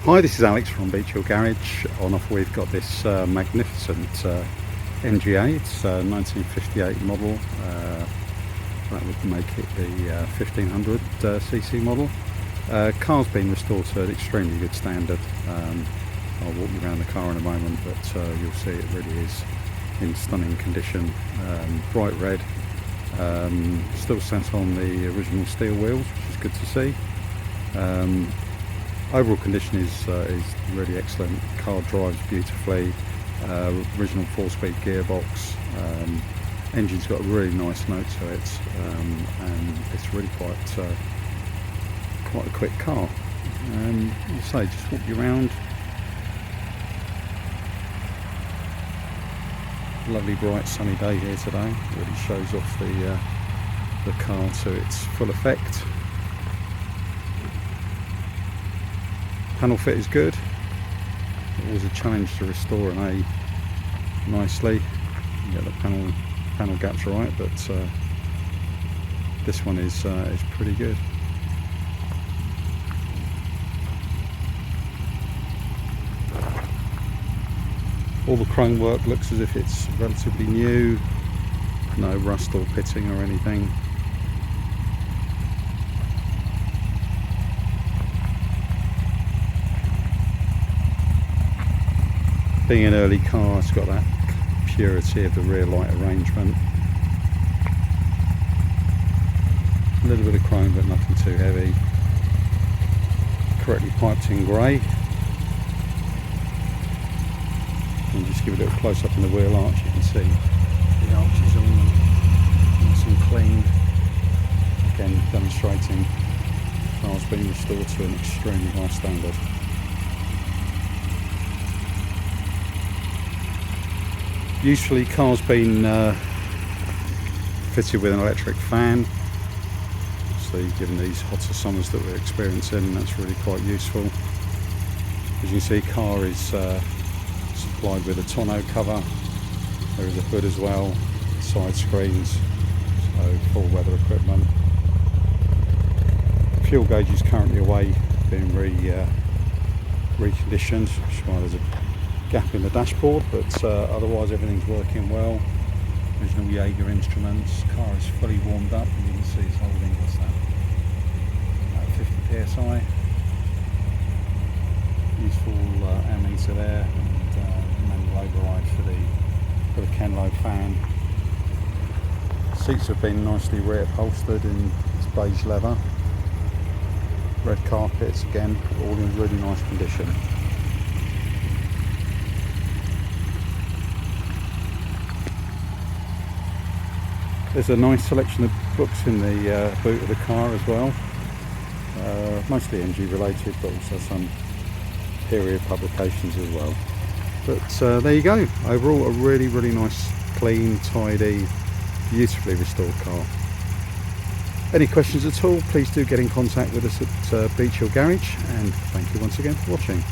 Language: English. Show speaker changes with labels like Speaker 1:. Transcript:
Speaker 1: Hi, this is Alex from Beech Garage. On offer we've got this magnificent MGA. It's a 1958 model. That would make it the 1500 cc model. Car's been restored to an extremely good standard. I'll walk you around the car in a moment, but you'll see it really is in stunning condition. Bright red, still sat on the original steel wheels, which is good to see. Overall condition is really excellent. Car drives beautifully. Original 4-speed gearbox. Engine's got a really nice note to it, and it's really quite a quick car. I'll say, just walk you around. Lovely bright sunny day here today. Really shows off the car to its full effect. Panel fit is good. Always a challenge to restore an A nicely. You get the panel gaps right, but this one is pretty good. All the chrome work looks as if it's relatively new. No rust or pitting or anything. Being an early car, it's got that purity of the rear light arrangement. A little bit of chrome, but nothing too heavy. Correctly piped in grey. And just give a little close up in the wheel arch. You can see the arch is all nice and clean. Again, demonstrating the car's been restored to an extremely high standard. Usefully, car's been fitted with an electric fan. Obviously, given these hotter summers that we're experiencing, that's really quite useful. As you can see, car is supplied with a tonneau cover. There is a hood as well, side screens, so full weather equipment. The fuel gauge is currently away, being reconditioned, which is why there's a gap in the dashboard, but otherwise everything's working well. Original Jaeger instruments. Car is fully warmed up, and you can see it's holding, what's that, about 50 psi. Useful ammeter there, and manual override for the Kenlo fan. Seats have been nicely reupholstered in this beige leather. Red carpets, again, all in really nice condition. There's a nice selection of books in the boot of the car as well, mostly MG related, but also some period publications as well. But there you go. Overall, a really nice, clean, tidy, beautifully restored car. Any questions at all, please do get in contact with us at Beech Garage, and thank you once again for watching.